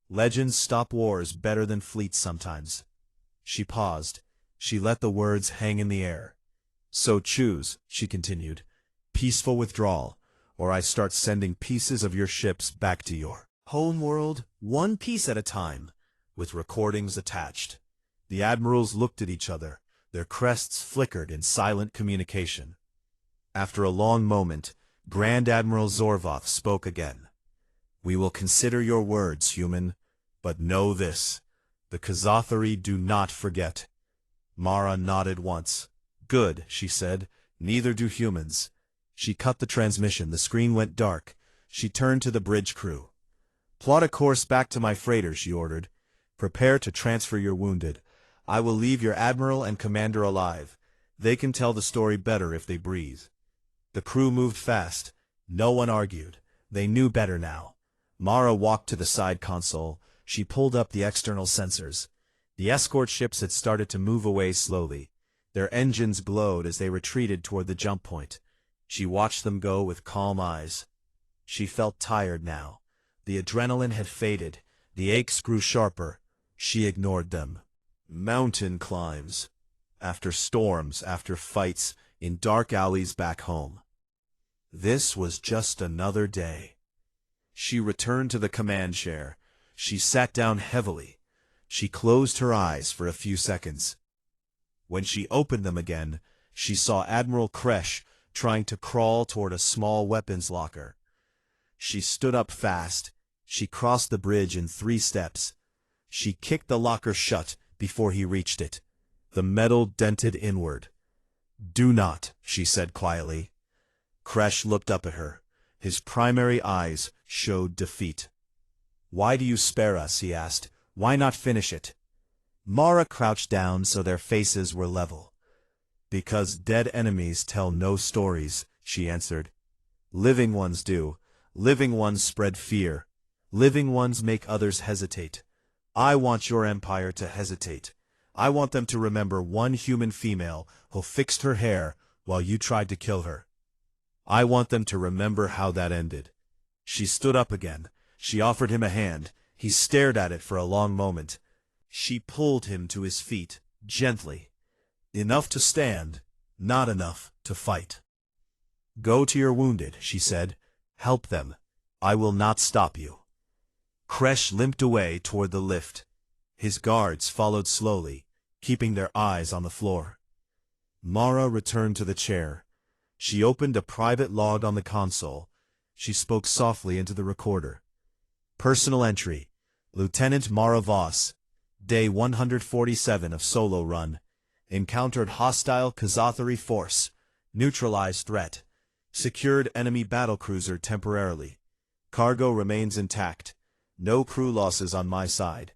Legends stop wars better than fleets sometimes. She paused. She let the words hang in the air. So choose, she continued, peaceful withdrawal, or I start sending pieces of your ships back to your home world, one piece at a time, with recordings attached. The admirals looked at each other. Their crests flickered in silent communication. After a long moment, Grand Admiral Zorvath spoke again. We will consider your words, human, but know this. The Kazathari do not forget. Mara nodded once. Good, she said. Neither do humans. She cut the transmission. The screen went dark. She turned to the bridge crew. Plot a course back to my freighter, she ordered. Prepare to transfer your wounded. I will leave your admiral and commander alive. They can tell the story better if they breathe. The crew moved fast. No one argued. They knew better now. Mara walked to the side console. She pulled up the external sensors. The escort ships had started to move away slowly. Their engines glowed as they retreated toward the jump point. She watched them go with calm eyes. She felt tired now. The adrenaline had faded. The aches grew sharper. She ignored them. Mountain climbs. After storms, after fights, in dark alleys back home. This was just another day. She returned to the command chair. She sat down heavily. She closed her eyes for a few seconds. When she opened them again, she saw Admiral Kresh trying to crawl toward a small weapons locker. She stood up fast. She crossed the bridge in 3 steps. She kicked the locker shut before he reached it. The metal dented inward. Do not, she said quietly. Kresh looked up at her. His primary eyes showed defeat. Why do you spare us? He asked. Why not finish it? Mara crouched down so their faces were level. Because dead enemies tell no stories, she answered. Living ones do. Living ones spread fear. Living ones make others hesitate. I want your empire to hesitate. I want them to remember one human female who fixed her hair while you tried to kill her. I want them to remember how that ended. She stood up again. She offered him a hand. He stared at it for a long moment. She pulled him to his feet, gently. Enough to stand, not enough to fight. Go to your wounded, she said. Help them. I will not stop you. Kresh limped away toward the lift. His guards followed slowly, keeping their eyes on the floor. Mara returned to the chair. She opened a private log on the console. She spoke softly into the recorder. Personal entry. Lieutenant Mara Voss. Day 147 of solo run. Encountered hostile Kazathari force. Neutralized threat. Secured enemy battlecruiser temporarily. Cargo remains intact. No crew losses on my side.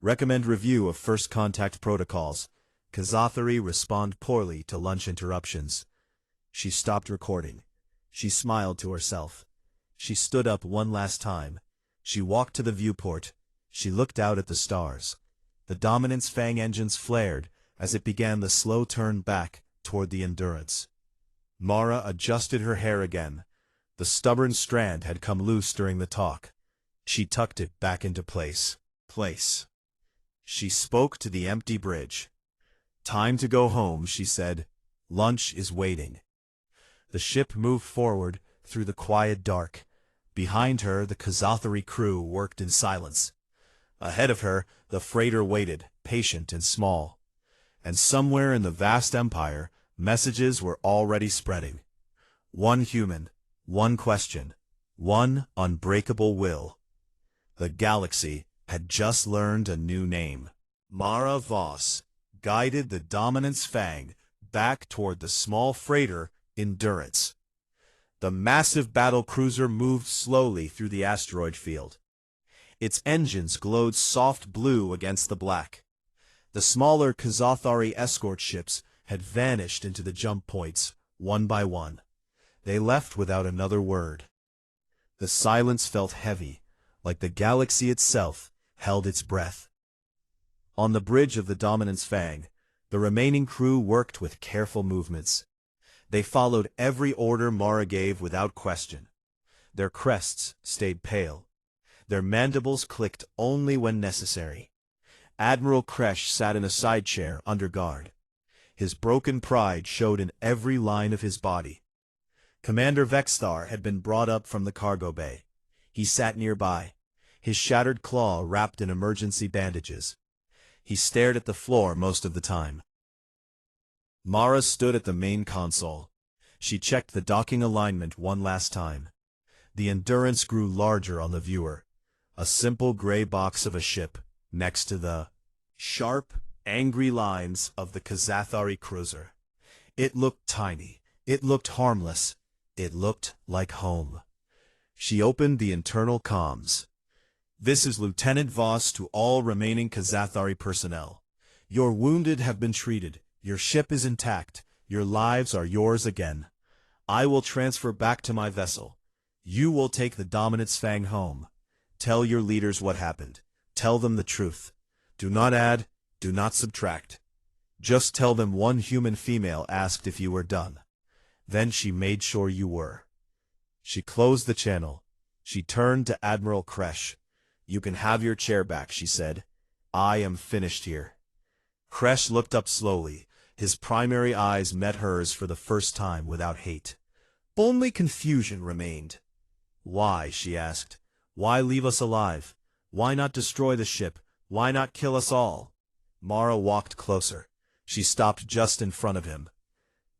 Recommend review of first contact protocols. Kazathari respond poorly to lunch interruptions. She stopped recording. She smiled to herself. She stood up one last time. She walked to the viewport. She looked out at the stars. The Dominance Fang engines flared as it began the slow turn back toward the Endurance. Mara adjusted her hair again. The stubborn strand had come loose during the talk. She tucked it back into place. She spoke to the empty bridge. Time to go home, she said. Lunch is waiting. The ship moved forward through the quiet dark. Behind her, the Kazathari crew worked in silence. Ahead of her, the freighter waited, patient and small. And somewhere in the vast empire, messages were already spreading. One human, one question, one unbreakable will. The galaxy had just learned a new name. Mara Voss guided the Dominance Fang back toward the small freighter Endurance. The massive battlecruiser moved slowly through the asteroid field. Its engines glowed soft blue against the black. The smaller Kazathari escort ships had vanished into the jump points, one by one. They left without another word. The silence felt heavy, like the galaxy itself held its breath. On the bridge of the Dominance Fang, the remaining crew worked with careful movements. They followed every order Mara gave without question. Their crests stayed pale. Their mandibles clicked only when necessary. Admiral Kresh sat in a side chair under guard. His broken pride showed in every line of his body. Commander Vexstar had been brought up from the cargo bay. He sat nearby, his shattered claw wrapped in emergency bandages. He stared at the floor most of the time. Mara stood at the main console. She checked the docking alignment one last time. The Endurance grew larger on the viewer. A simple gray box of a ship next to the sharp, angry lines of the Kazathari cruiser. It looked tiny. It looked harmless. It looked like home. She opened the internal comms. This is Lieutenant Voss to all remaining Kazathari personnel. Your wounded have been treated. Your ship is intact. Your lives are yours again. I will transfer back to my vessel. You will take the Dominance Fang home. Tell your leaders what happened. Tell them the truth. Do not add, do not subtract. Just tell them one human female asked if you were done. Then she made sure you were. She closed the channel. She turned to Admiral Kresh. You can have your chair back, she said. I am finished here. Kresh looked up slowly. His primary eyes met hers for the first time without hate. Only confusion remained. Why, she asked. Why leave us alive? Why not destroy the ship? Why not kill us all? Mara walked closer. She stopped just in front of him.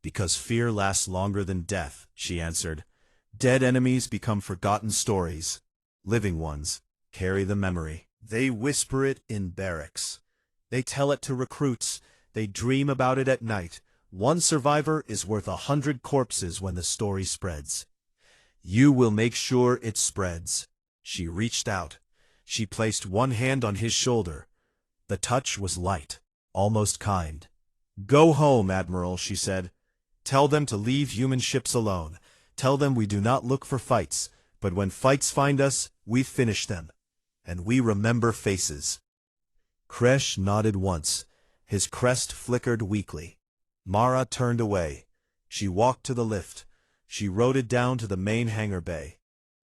Because fear lasts longer than death, she answered. Dead enemies become forgotten stories. Living ones carry the memory. They whisper it in barracks. They tell it to recruits. They dream about it at night. One survivor is worth 100 corpses when the story spreads. You will make sure it spreads. She reached out. She placed one hand on his shoulder. The touch was light, almost kind. "Go home, Admiral," she said. "Tell them to leave human ships alone. Tell them we do not look for fights, but when fights find us, we finish them. And we remember faces." Kresh nodded once. His crest flickered weakly. Mara turned away. She walked to the lift. She rode it down to the main hangar bay.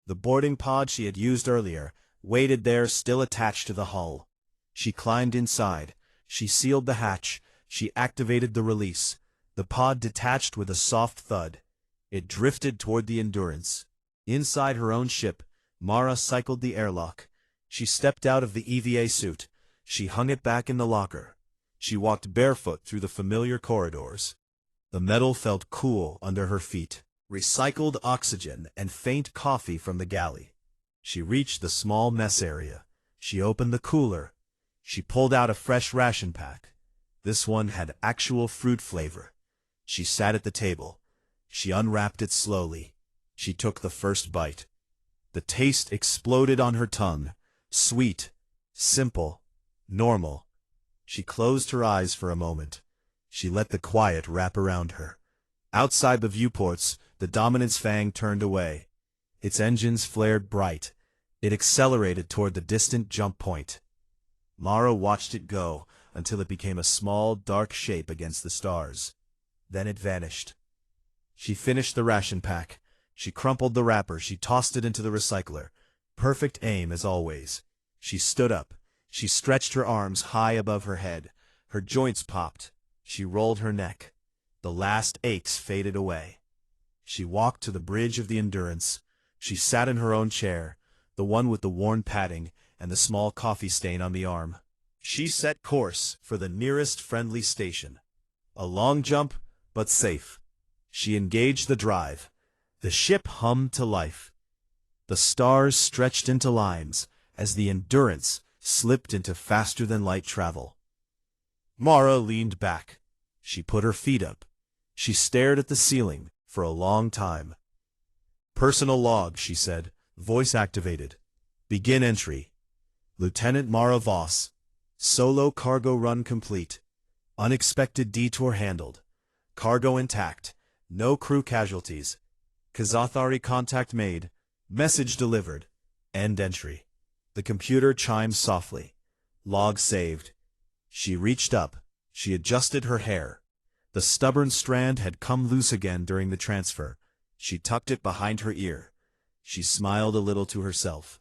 The boarding pod she had used earlier waited there, still attached to the hull. She climbed inside. She sealed the hatch. She activated the release. The pod detached with a soft thud. It drifted toward the Endurance. Inside her own ship, Mara cycled the airlock. She stepped out of the EVA suit. She hung it back in the locker. She walked barefoot through the familiar corridors. The metal felt cool under her feet. Recycled oxygen and faint coffee from the galley. She reached the small mess area. She opened the cooler. She pulled out a fresh ration pack. This one had actual fruit flavor. She sat at the table. She unwrapped it slowly. She took the first bite. The taste exploded on her tongue. Sweet, simple, normal. She closed her eyes for a moment. She let the quiet wrap around her. Outside the viewports, the Dominance Fang turned away. Its engines flared bright. It accelerated toward the distant jump point. Mara watched it go until it became a small, dark shape against the stars. Then it vanished. She finished the ration pack. She crumpled the wrapper. She tossed it into the recycler. Perfect aim as always. She stood up. She stretched her arms high above her head. Her joints popped. She rolled her neck. The last aches faded away. She walked to the bridge of the Endurance. She sat in her own chair, the one with the worn padding and the small coffee stain on the arm. She set course for the nearest friendly station. A long jump, but safe. She engaged the drive. The ship hummed to life. The stars stretched into lines as the Endurance slipped into faster-than-light travel. Mara leaned back. She put her feet up. She stared at the ceiling for a long time. "Personal log," she said, voice activated. "Begin entry. Lieutenant Mara Voss. Solo cargo run complete. Unexpected detour handled. Cargo intact. No crew casualties. Kazathari contact made. Message delivered. End entry." The computer chimed softly. Log saved. She reached up. She adjusted her hair. The stubborn strand had come loose again during the transfer. She tucked it behind her ear. She smiled a little to herself.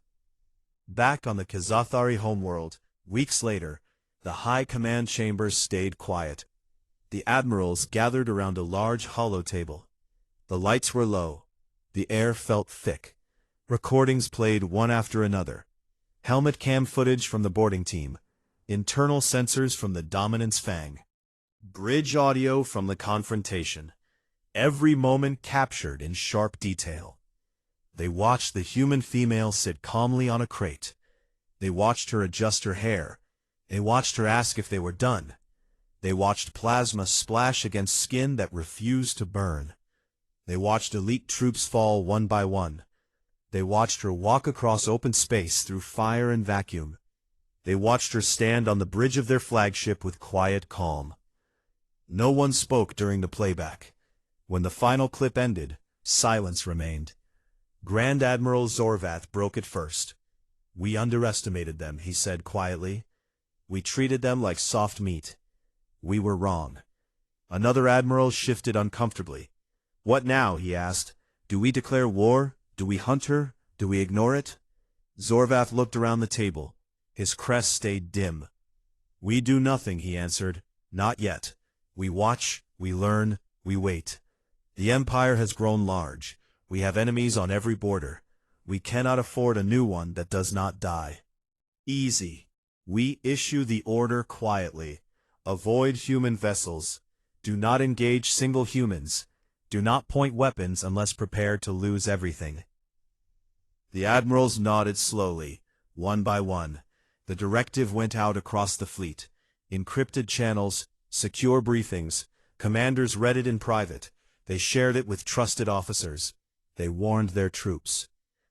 Back on the Kazathari homeworld, weeks later, the high command chambers stayed quiet. The admirals gathered around a large hollow table. The lights were low. The air felt thick. Recordings played one after another. Helmet cam footage from the boarding team. Internal sensors from the Dominance Fang. Bridge audio from the confrontation. Every moment captured in sharp detail. They watched the human female sit calmly on a crate. They watched her adjust her hair. They watched her ask if they were done. They watched plasma splash against skin that refused to burn. They watched elite troops fall one by one. They watched her walk across open space through fire and vacuum. They watched her stand on the bridge of their flagship with quiet calm. No one spoke during the playback. When the final clip ended, silence remained. Grand Admiral Zorvath broke it first. "We underestimated them," he said quietly. "We treated them like soft meat. We were wrong." Another admiral shifted uncomfortably. "What now?" he asked. "Do we declare war? Do we hunt her? Do we ignore it?" Zorvath looked around the table. His crest stayed dim. "We do nothing," he answered. "Not yet. We watch, we learn, we wait. The Empire has grown large. We have enemies on every border. We cannot afford a new one that does not die. Easy. We issue the order quietly. Avoid human vessels. Do not engage single humans. Do not point weapons unless prepared to lose everything." The admirals nodded slowly, one by one. The directive went out across the fleet. Encrypted channels, secure briefings. Commanders read it in private. They shared it with trusted officers. They warned their troops.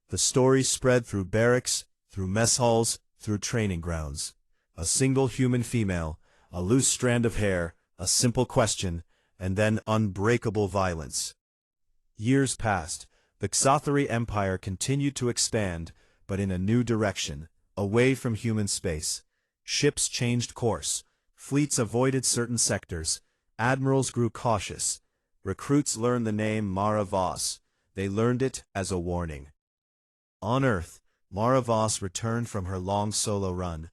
The story spread through barracks, through mess halls, through training grounds. A single human female, a loose strand of hair, a simple question, and then unbreakable violence. Years passed. The Xathari Empire continued to expand, but in a new direction, away from human space. Ships changed course. Fleets avoided certain sectors. Admirals grew cautious. Recruits learned the name Mara Voss. They learned it as a warning. On Earth, Mara Voss returned from her long solo run.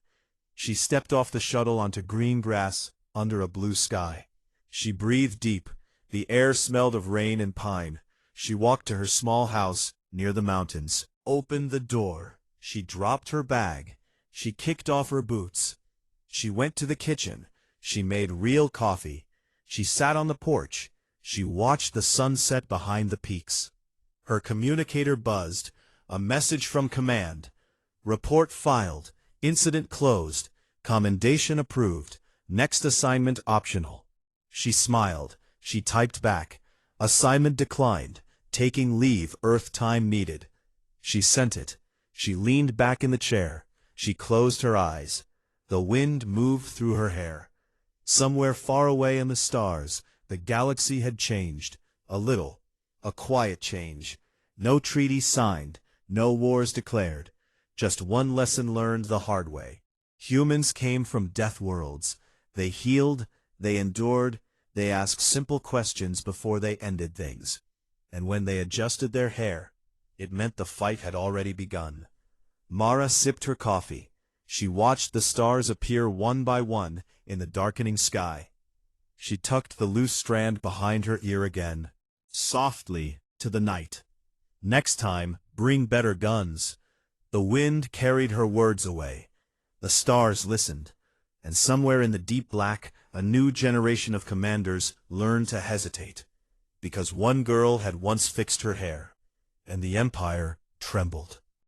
She stepped off the shuttle onto green grass under a blue sky. She breathed deep. The air smelled of rain and pine. She walked to her small house near the mountains, opened the door. She dropped her bag. She kicked off her boots. She went to the kitchen. She made real coffee. She sat on the porch. She watched the sunset behind the peaks. Her communicator buzzed. A message from command. Report filed. Incident closed. Commendation approved. Next assignment optional. She smiled. She typed back. Assignment declined. Taking leave, Earth time needed. She sent it. She leaned back in the chair. She closed her eyes. The wind moved through her hair. Somewhere far away in the stars, the galaxy had changed. A little. A quiet change. No treaty signed. No wars declared. Just one lesson learned the hard way. Humans came from Deathworlds. They healed. They endured. They asked simple questions before they ended things. And when they adjusted their hair, it meant the fight had already begun. Mara sipped her coffee. She watched the stars appear one by one in the darkening sky. She tucked the loose strand behind her ear again, softly, to the night. Next time, bring better guns. The wind carried her words away. The stars listened. And somewhere in the deep black, a new generation of commanders learned to hesitate. Because one girl had once fixed her hair, and the Empire trembled.